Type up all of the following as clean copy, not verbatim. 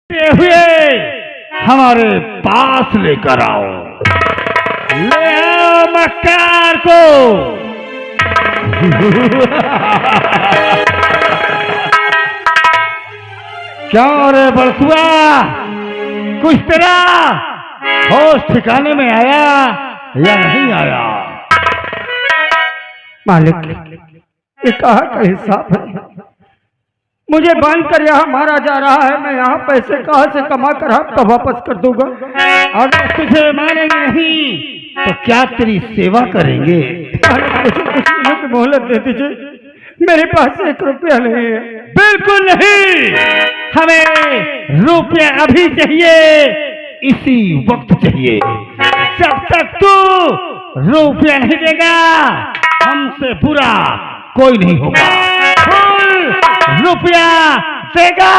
हुए हमारे पास लेकर आओ। ले आओ मक्कार को। क्यों रे बड़कुआ, कुछ तेरा होश ठिकाने में आया या नहीं आया? मालिक, ये कहा का हिसाब है? मुझे बांध कर यहाँ मारा जा रहा है। मैं यहाँ पैसे कहाँ से कमा कर आपको वापस कर दूंगा। अगर तुझे मारेंगे नहीं तो क्या तेरी सेवा करेंगे? मुझे कुछ मिनट की मोहलत दे दीजिए, मेरे पास 1 रुपया नहीं है। बिल्कुल नहीं, हमें रुपया अभी चाहिए, इसी वक्त चाहिए। जब तक तू रुपया नहीं देगा हमसे बुरा कोई नहीं होगा। बोल, रुपया देगा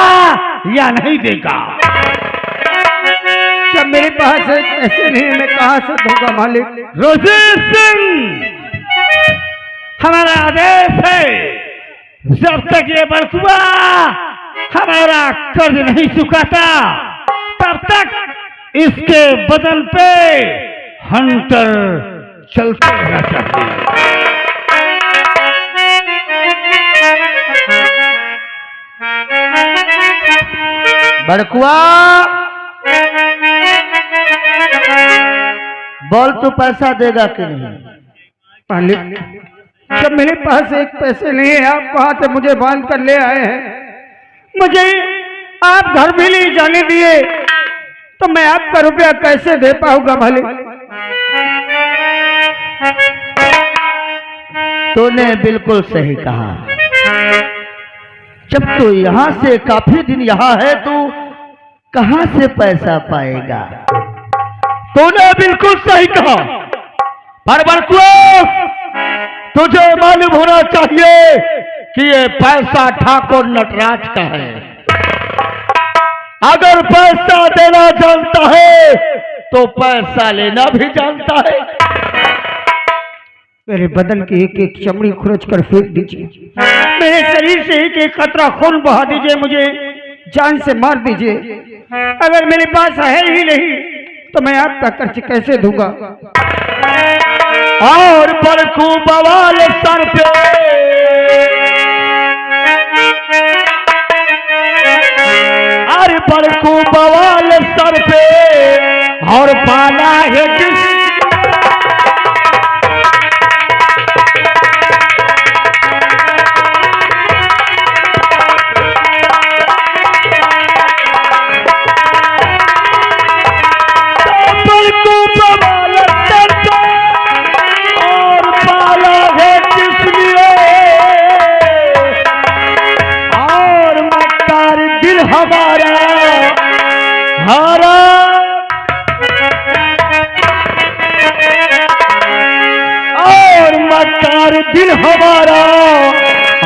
या नहीं देगा? जब मेरे पास पैसे नहीं है, मैं कहाँ से दूंगा मालिक? रोजीर सिंह, हमारा आदेश है, जब तक ये बड़कुआ हमारा कर्ज नहीं चुकाता तब तक इसके बदन पे हंटर चलते रहना चाहिए। बड़कुआ, बोल तू पैसा देगा कि नहीं? मालिक, जब मेरे पास 1 पैसे नहीं है, आप वहां से मुझे बांध कर ले आए हैं। मुझे आप घर भी नहीं जाने दिए तो मैं आपका रुपया कैसे दे पाऊंगा मालिक? तूने बिल्कुल सही कहा। जब तू यहाँ से काफी दिन यहाँ है, तू कहाँ से पैसा पाएगा? तूने बिल्कुल सही कहा। पर बड़कुआ, तुझे मालूम होना चाहिए कि ये पैसा ठाकुर नटराज का है। अगर पैसा देना जानता है तो पैसा लेना भी जानता है। मेरे बदन की एक चमड़ी खुरच कर फेंक दीजिए, मेरे शरीर से एक कतरा खून बहा दीजिए, मुझे जान से मार दीजिए। अगर मेरे पास है ही नहीं तो मैं आपका कर्ज कैसे दूंगा? और बड़कू बवाल सर पे, अरे बड़कू बवाल सर पे और पाला है किस? दिल हमारा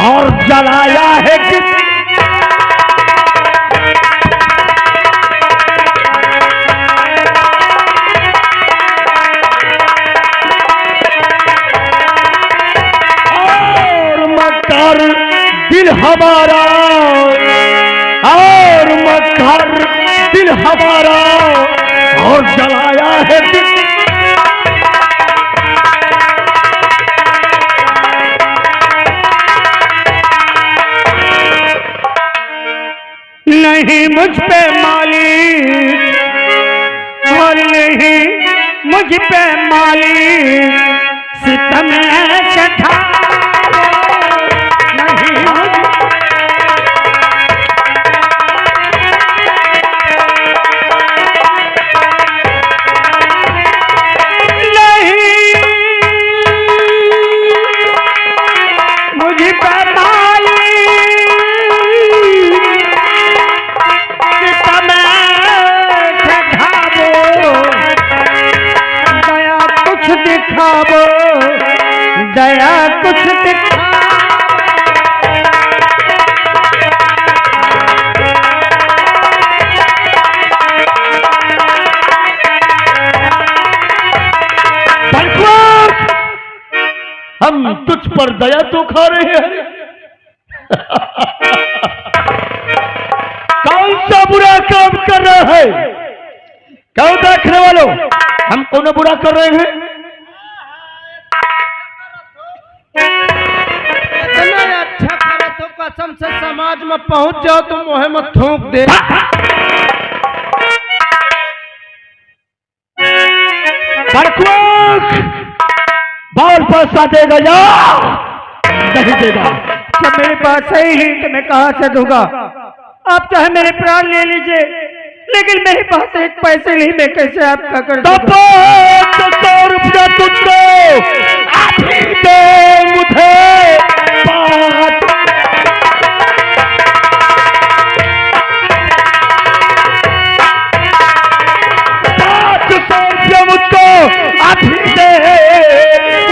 और जलाया है किस? और मक्कार दिल हमारा, और मक्कार दिल हमारा और जलाया है किस? नहीं मुझ पे मालिक, और नहीं मुझ पे मालिक, सितम ऐसे ढालो, नहीं मुझ नहीं मुझ पे दया कुछ दिखा। हम तुझ पर दया तो खा रहे हैं। कौन सा बुरा काम कर रहे हैं। क्यों देखने वालों, हम कौन बुरा कर रहे हैं? इतना अच्छा करे तो कसम से समाज में पहुंच जाओ तो मुँह में थूक दे। बाल पैसा देगा या नहीं देगा? जब मेरे पास सही है तो मैं कहाँ से दूंगा? आप चाहे मेरे प्राण ले लीजिए, लेकिन मेरे पास एक पैसे नहीं, मैं कैसे आपका कर दूंगा? 100 रुपया तुझको अभी दे मुझे 500 रुपया मुझको अभी दे,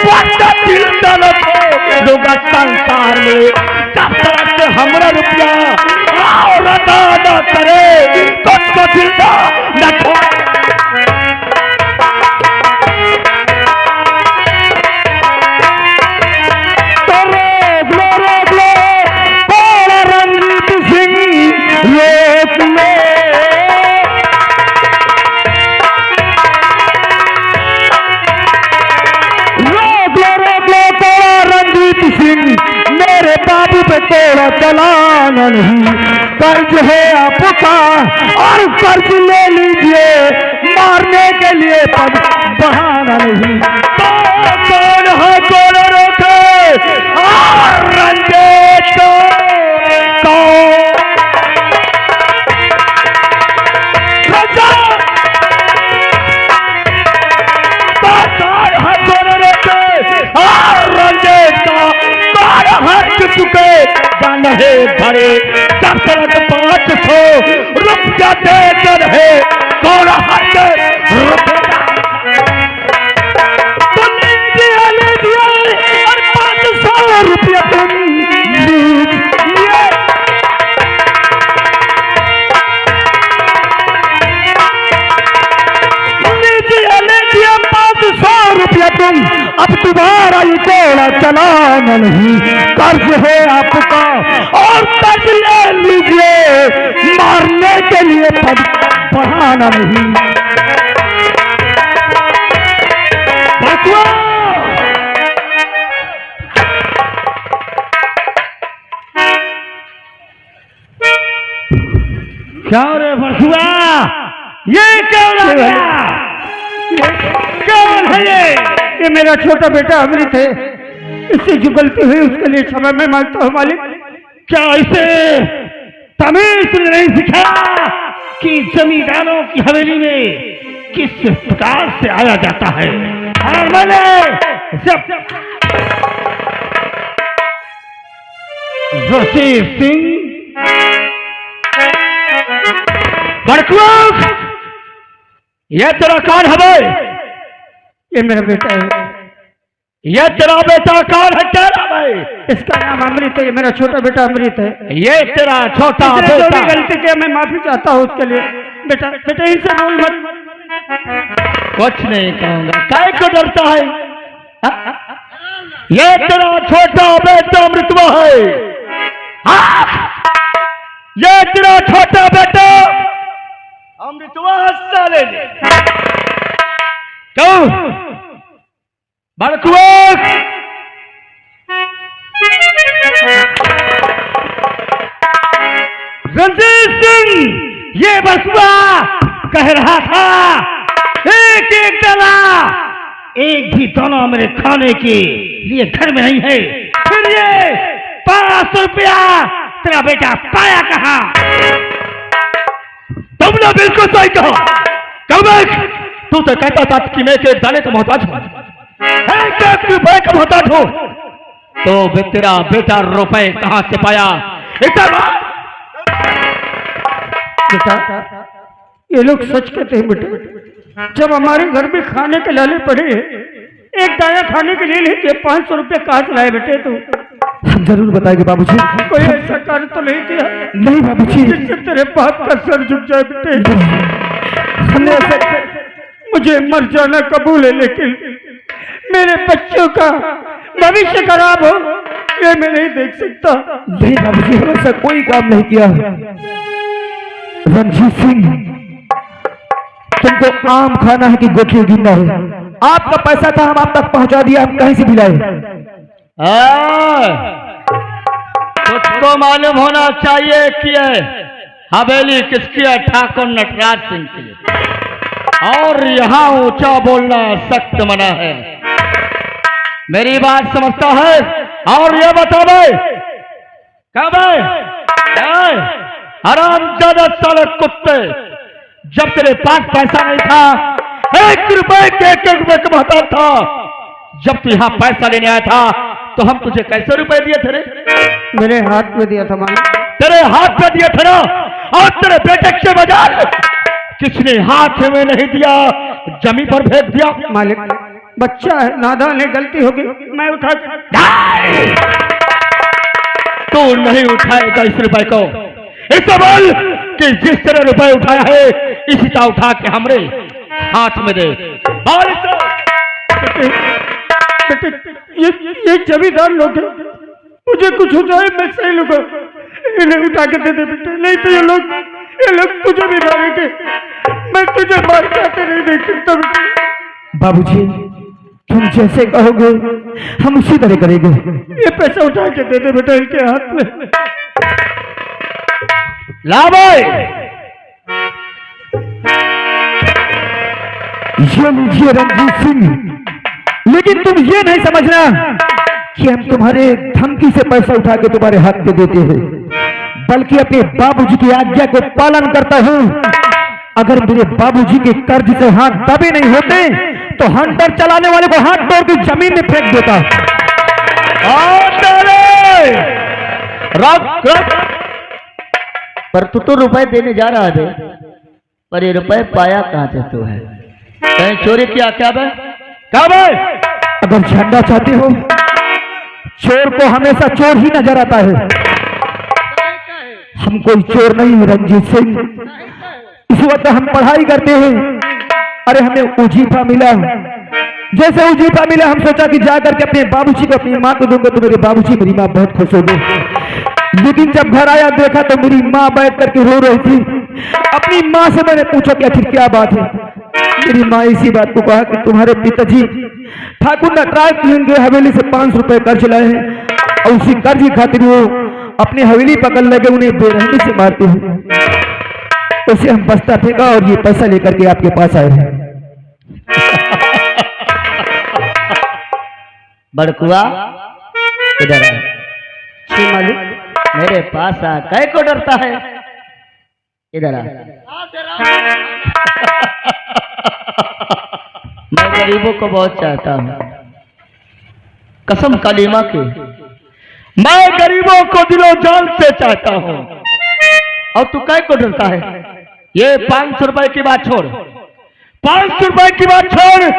वरना दिल दर्द होगा संसार में। जब तक हमारा रुपया और अदा न करे तो दिल न छोड़। मेरे बाबू पे तेरा चलाना नहीं, कर्ज है आपका और कर्ज ले लीजिए, मारने के लिए पद बहाना नहीं। तो कौन है कौन रोके और रंजित को चुके जान है भरे। जब तक 500 रुपया देकर है कौन हट रुपया तुम लीजिए और 500 रुपया तुम लीजिए। लीजिए 500 रुपया तुम, अब तुम्हारा ये कोड़ा चलाना नहीं, कर्ज है आपका और कर्ज ले लीजिए, मारने के लिए पद बढ़ाना नहीं। क्या रे बसुआ, ये कौन है? कौन है ये मेरा छोटा बेटा अमृत है, इससे जो गलती हुई उसके लिए क्षमा मैं मांगता हूँ मालिक। क्या इसे तमीज नहीं सिखाया कि जमींदारों की हवेली में किस प्रकार से आया जाता है? और मैंने जब रशीद सिंह बड़कुआ, यह तेरा कौन है भाई? ये मेरा बेटा है। यह तेरा बेटा कौन है? तेरा भाई? इसका नाम अमृत है, ये मेरा छोटा बेटा अमृत है। ये तेरा छोटा बेटा? जो भी गलती किया मैं माफी चाहता हूँ उसके लिए। बेटा बेटा इनसे बोल मत। कुछ नहीं कहूंगा, काय को डरता है? ये तेरा छोटा बेटा अमृतवा है। ये तेरा छोटा बेटा अमृतवा साले क्यों बड़कुआ? रंजीत सिंह ये बसुआ कह रहा था एक एक डला एक भी दाना मेरे खाने के लिए घर में नहीं है, फिर ये 500 रुपया तेरा बेटा पाया कहाँ? तुमने बिल्कुल सही कहा। तू तो कहता था कि मैं एक दाने का मोहताज हूं, एक रुपए का मोहताज हूं, तो तेरा बेटा रुपए कहां से पाया? बेटा ये लोग सच कहते हैं बेटे, जब हमारे घर में खाने के लाले पड़े एक दाना खाने के लिए लेके 500 रुपये कहाँ से लाए बेटे? तू जरूर बताएंगे बाबूजी। कोई ऐसा कार्य तो नहीं किया? नहीं बाबूजी। जिससे तेरे बाप का सर झुक जाए बेटे। हमने मुझे मर जाना कबूल है, लेकिन मेरे बच्चों का भविष्य खराब हो ये मैं नहीं देख सकता। नहीं बाबूजी, हम ऐसा कोई काम नहीं किया। रंजीत सिंह, तुमको आम खाना है कि गोखले गिनना है? आपका पैसा था, हम आप तक पहुंचा दिया, हम कहीं से भी लाए। तुझको मालूम होना चाहिए कि हवेली किसकी है? ठाकुर नटराज सिंह की। और यहाँ ऊंचा बोलना सख्त मना है। मेरी बात समझता है? और ये बता भाई, क्या भाई हरामजादा साले कुत्ते, जब तेरे पास पैसा नहीं था, 1 रुपए के 1 रुपए कमाता था, जब तू यहाँ पैसा लेने आया था तो हम तुझे कैसे रुपए दिए थे रे? मेरे हाथ में दिया था मालिक। तेरे हाथ में दिए थे ना? और तेरे बेटे के बजाय किसने हाथ में नहीं दिया, जमीन पर फेंक दिया? मालिक, बच्चा है, नादान है, गलती हो गई, मैं उठा। तू नहीं उठाएगा इस रुपए को। इसे बोल कि जिस तरह रुपए उठाया है इसी तरह उठा के हमरे हाथ में दे। बोल ये जमींदार लोग हैं, मुझे कुछ हो जाए मैं सही लूंगा, इन्हें उठा के दे दे बेटे, नहीं तो ये लोग तुझे भी मारेंगे। मैं तुझे मार जाते नहीं देख सकता बेटे। बाबूजी, तुम जैसे कहोगे हम उसी तरह करेंगे। ये पैसा उठा के दे दे बेटा इनके हाथ में। ला भाई, ये लीजिए रंजीत सिंह, लेकिन तुम ये नहीं समझना कि हम तुम्हारे धमकी से पैसा उठा के तुम्हारे हाथ पे देते हैं, बल्कि अपने बाबूजी की आज्ञा को पालन करता हूं। अगर मेरे बाबूजी के कर्ज से हाथ दबे नहीं होते तो हंटर चलाने वाले को हाथ तोड़ के जमीन में फेंक देता। रख रख। पर तू तो रुपए देने जा रहा है, पर ये रुपए पाया कहाँ से तू है? कहीं चोरी किया क्या बे? क्या भाई? अगर जानना चाहते हो, चोर को हमेशा चोर ही नजर आता है। हम कोई चोर नहीं है रंजीत सिंह। इस वक्त हम पढ़ाई करते हैं, अरे हमें उजीफा मिला। जैसे उजीफा मिला हम सोचा कि जाकर के अपने बाबूजी को, अपनी माँ को दूंगा तो मेरे बाबूजी, मेरी माँ बहुत खुश हो गई। लेकिन जब घर आया देखा तो मेरी माँ बैठ करके रो रही थी। अपनी माँ से मैंने पूछा कि आखिर क्या बात है? मेरी माँ इसी बात को कहा कि तुम्हारे पिताजी ठाकुर नटराज सिंह के हवेली से 500 रुपए कर्ज लाए हैं और उसी कर्ज की खातिर वो अपनी हवेली पकड़ लगे, उन्हें बेरहमी से मारते हैं। उसे हम बस्ता फेंका और ये पैसा लेकर के आपके पास आए हैं। बड़कुआ इधर आ। मालिक, मेरे पास आ, कै को डरता है? इधर आ। मैं गरीबों को बहुत चाहता हूँ, कसम कलीमा की। मैं गरीबों को दिलो जान से चाहता हूँ। और तू कै को डरता है? ये 500 रुपए की बात छोड़, 500 रुपए की बात छोड़।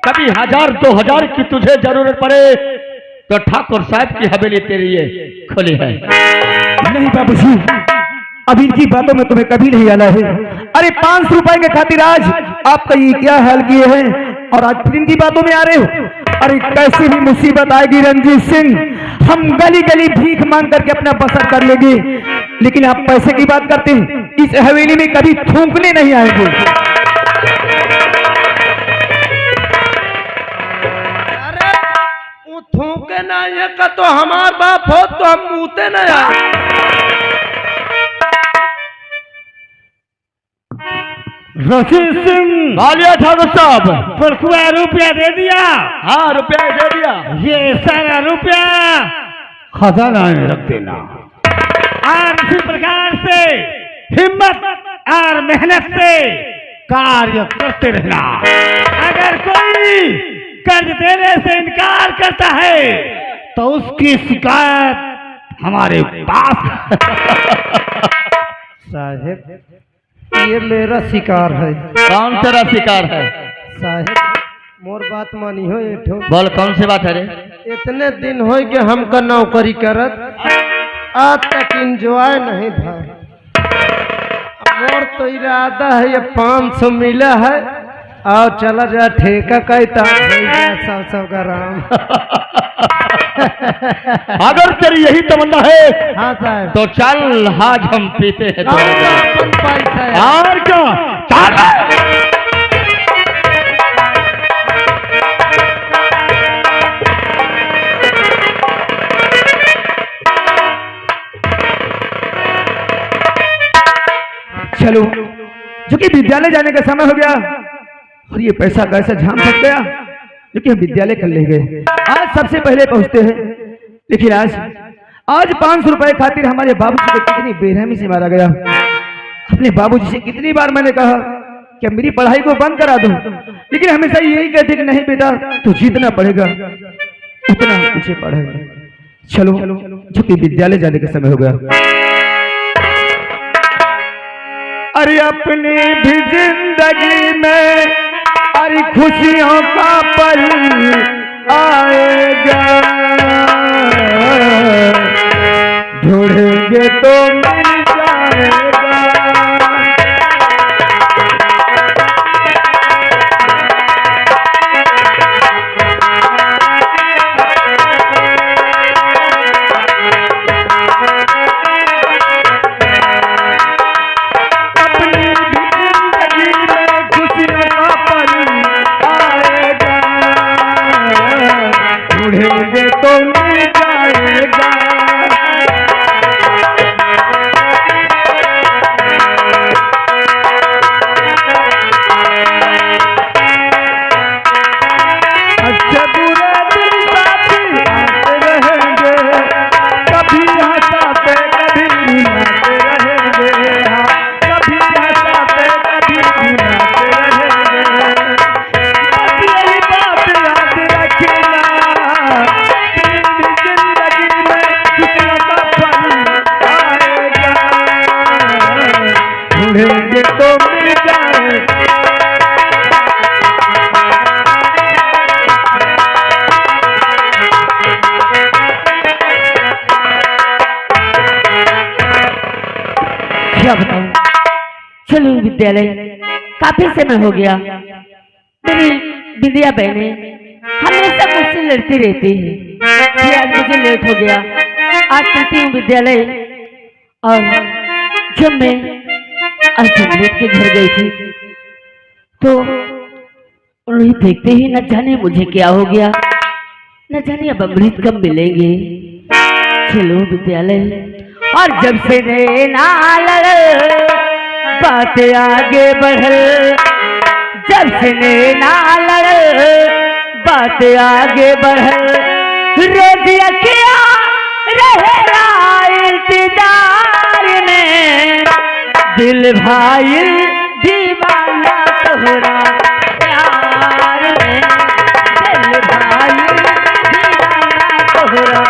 कभी 1000 2000 की तुझे जरूरत पड़े तो ठाकुर साहब की हवेली तेरे लिए खुली है। नहीं बाबूजी, अब इनकी बातों में तुम्हें कभी नहीं आना है। अरे 500 रुपए के खातिर आज आपका ये क्या हाल किए हैं और आज फिर इनकी बातों में आ रहे हो? अरे कैसी भी मुसीबत आएगी रंजीत सिंह, हम गली गली भीख मांग करके अपना बसर कर लेंगे, लेकिन आप पैसे की बात करते हैं। इस हवेली में कभी थूकने नहीं आएंगे। अरे वो थूके ना ये का तो हमार बाप हो तो हम मुँहते न आए। रशीद सिंह वालिया ठाकुर साहब, बड़कुआ रुपया दे दिया? हाँ, रुपया दे दिया। ये सारा रुपया खजाना में रख देना और इसी प्रकार से हिम्मत और मेहनत से कार्य करते रहना। अगर कोई कर्ज देने से इनकार करता है तो उसकी शिकायत हमारे पास। साहेब, ये मेरा शिकार है। कौन तेरा शिकार है? साहेब, मोर बात मानी हो एठो। बोल कौन सी बात है रे? इतने दिन हो कि हमका नौकरी करत, आज तक इंजॉय नहीं था। और तो इरादा है ये 500 मिला है और चला जा ठेका का 100 का राम। अगर तेरी यही तमन्ना है हाँ साहब। तो चल आज हम पीते हैं अपन पैसा है। और क्या चल। चलो, जो कि विद्यालय जाने का समय हो गया और ये पैसा कैसे झाम फंस गया जो कि हम विद्यालय कर ले गए। आज सबसे पहले पहुंचते हैं, लेकिन आज 500 रुपए खातिर हमारे बाबूजी को कितनी बेरहमी से मारा गया। अपने बाबूजी से कितनी बार मैंने कहा कि मेरी पढ़ाई को बंद करा दो, लेकिन हमेशा यही कहते कि नहीं बेटा तो जीतना पड़ेगा, उतना पीछे पढ़ेगा। चलो, जो कि विद्यालय जाने का समय हो गया। अरे अपनी भी जिंदगी में अरे खुशियों का पल आएगा, ढूंढेंगे तो मिल जाएगा। ढूंढेंगे तो मिल जाएगा। अच्छे बुरे दिन साथी आते रहेंगे, कभी हंसाते कभी रुलाते रहेंगे। हाँ, कभी हंसाते कभी रुलाते रहेंगे। बस यही बात याद रखना, तेरी जिंदगी में खुशियों का पल आएगा, ढूंढेंगे तो मिल जाएगा। क्या बताऊं, चलो विद्यालय काफी समय हो गया। मेरी विद्या बहने हमेशा मुझसे लड़ती रहती है कि आज मुझे लेट हो गया। आज चलती हूँ विद्यालय। और जब मैं आज अमृत के घर गई थी तो उन्हें देखते ही न जाने मुझे क्या हो गया, न जाने अब अमृत कब मिलेंगे। चलो विद्यालय। और जब से नैना लड़ बात आगे बढ़, जब से नैना लड़ बात आगे बढ़, रोज अखिया रहेगा इंतजार में, दिल भाई दीवाना तोहरा प्यार में, दिल भाई दीवाना तोहरा।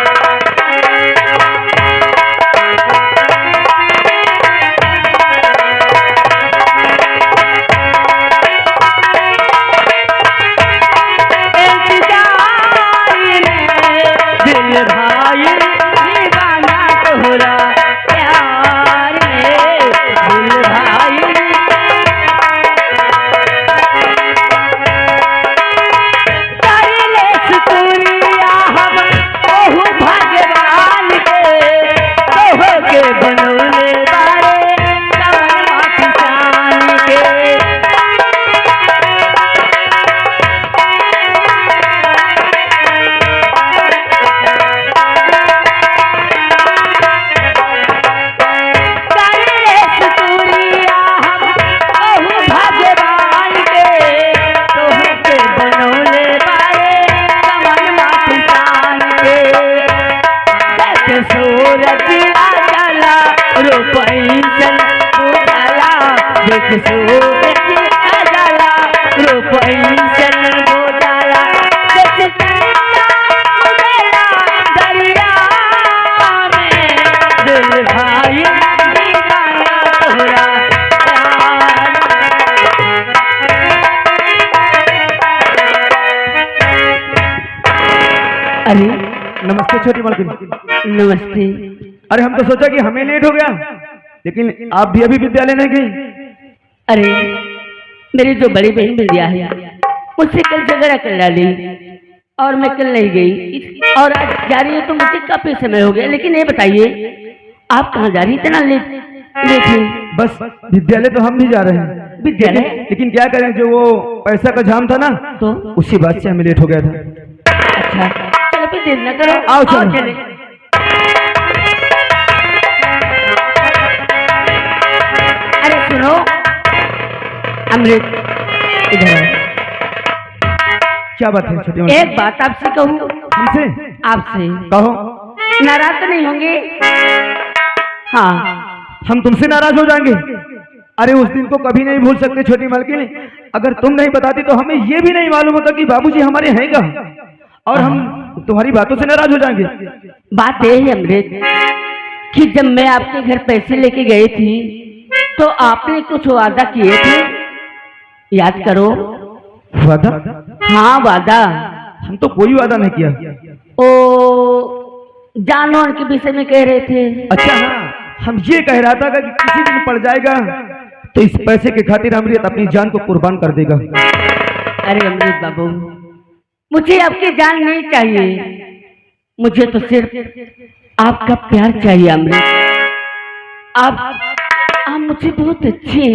अरे नमस्ते छोटी मालकिन। नमस्ते। अरे हम तो सोचा कि हमें लेट हो गया, लेकिन आप भी अभी विद्यालय नहीं गई। अरे मेरी जो बड़ी बहन विद्या है मुझसे कल झगड़ा कर डाली और मैं कल नहीं गई और आज जा रही हूँ तो मुझे काफी समय हो गया। लेकिन ये बताइए आप कहाँ जा रही इतना लेट हुई? बस विद्यालय तो हम भी जा रहे हैं। विद्यालय? लेकिन क्या करें, जो वो पैसा का जाम था ना, तो उसी बात से हमें लेट हो गया था। अच्छा चलो फिर देर न करो, आओ आओ चलो। चले। अरे सुनो अमृत, इधर आओ। क्या बात है छोटी मालकिन? एक बात आपसे कहूँ, हमसे आपसे कहो। नाराज तो नहीं होंगे? हाँ हम तुमसे नाराज हो जाएंगे? अरे उस दिन को कभी नहीं भूल सकते छोटी मालकिन। अगर तुम नहीं बताती तो हमें ये भी नहीं मालूम होता कि बाबूजी हमारे हैं कहाँ, और हम तुम्हारी बातों से नाराज हो जाएंगे। बात यह है अमृत कि जब मैं आपके घर पैसे लेके गई थी तो आपने कुछ वादा किए थे, याद करो। वादा? हाँ वादा। हम तो कोई वादा नहीं किया। ओ जानवर के विषय में कह रहे थे। अच्छा हाँ, हम ये कह रहा था कि किसी दिन पड़ जाएगा तो इस पैसे के खातिर अमृत अपनी जान को कुर्बान कर देगा। अरे अमृत बाबू, मुझे आपकी जान नहीं चाहिए, मुझे तो सिर्फ आपका प्यार चाहिए अमृत। आप मुझे बहुत अच्छे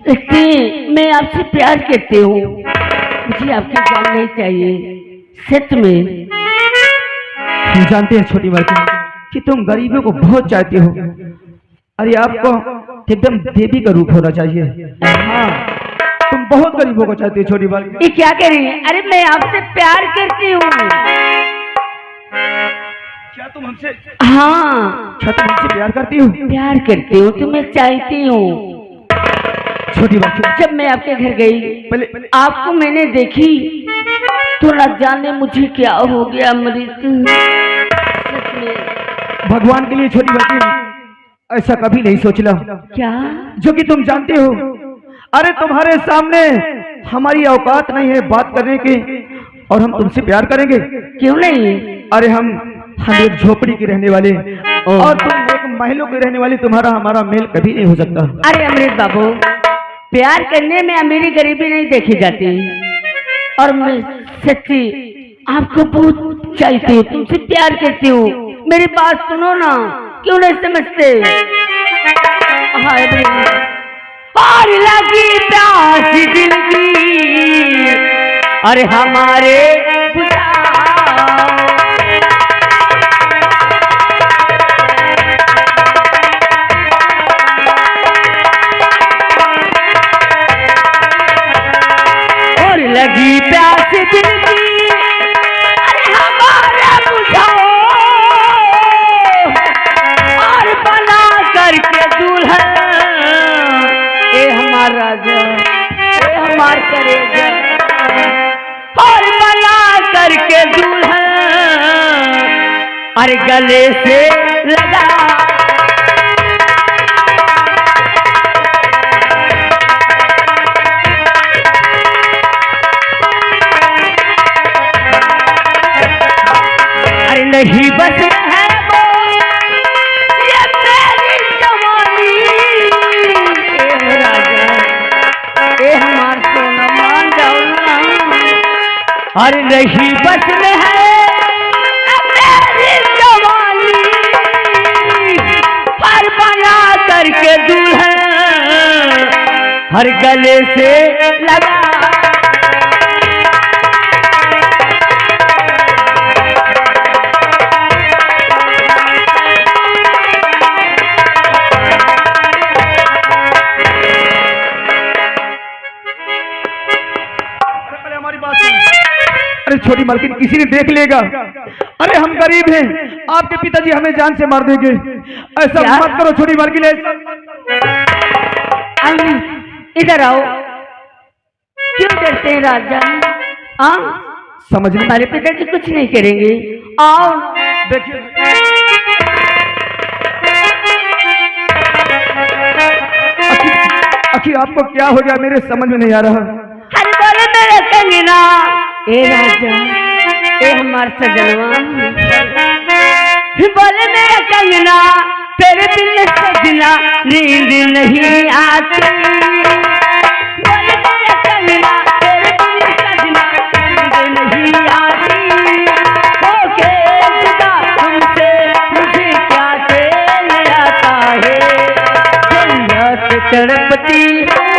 लगते हैं, मैं आपसे प्यार करती हूँ, मुझे आपकी जान नहीं चाहिए सच में। हम जानते हैं छोटी मालकिन कि तुम गरीबों को बहुत चाहती हो। अरे आपको एकदम देवी का रूप होना चाहिए। हाँ, तुम बहुत गरीबों को चाहती हो छोटी मालकिन। ये क्या कह रही है? अरे मैं आपसे प्यार करती हूँ। क्या तुम हमसे? हाँ क्या तुम हमसे प्यार करती हो? प्यार करती हूँ, तुम्हें चाहती हूँ। छोटी मालकिन, जब मैं आपके घर गई पहले आपको मैंने देखी तो न जाने मुझे क्या हो गया अमृत, सच में। भगवान के लिए छोटी मालकिन ऐसा कभी नहीं सोचला क्या? जो कि तुम जानते हो। अरे तुम्हारे सामने हमारी औकात नहीं है बात करने की, और हम तुमसे प्यार करेंगे? क्यों नहीं? अरे हम एक झोपड़ी के रहने वाले और तुम एक महलों के रहने वाले, तुम्हारा हमारा मेल कभी नहीं हो सकता। अरे अमृत बाबू, प्यार करने में अमीरी गरीबी नहीं देखी जाती, और मैं सच्ची आपको बहुत चाहती हूँ, तुमसे प्यार करती हूँ। मेरी बात सुनो ना, क्यों नहीं समझते? हाय और लगी प्यास दिल की, अरे हमारे और लगी प्यास दिल की, अरे हमारे बुझाओ, और बना करके दुल्हन ए हमार राजा, ए हमार करेजा, और बना करके दुल्हन अरे गले से लगा। अरे नहीं बस है वो ये मेरी जवानी, ए राजा, ए हमार सोना मान जाओ ना। अरे नहीं बस में है मेरी जवानी, हर बना करके दुल्हन हर गले से लगा। अरे छोटी मालकिन, किसी ने देख लेगा। अरे हम गरीब हैं, आपके पिताजी हमें जान से मार देंगे। ऐसा मत करो छोटी मालकिन। इधर आओ, क्यों डरते हैं राजा? हाँ समझ में? हमारे पिताजी कुछ नहीं करेंगे, आओ। देखिए आखिर आपको क्या हो गया, मेरे समझ में नहीं आ रहा। अरे बोले मेरे कंगना, ए राजा, ए हमार सजनवा, बोले मेरा कंगना, तेरे दिल सजना नींद नहीं आती। बोले मेरा कंगना, तेरे दिल सजना नींद नहीं आती। तड़पती है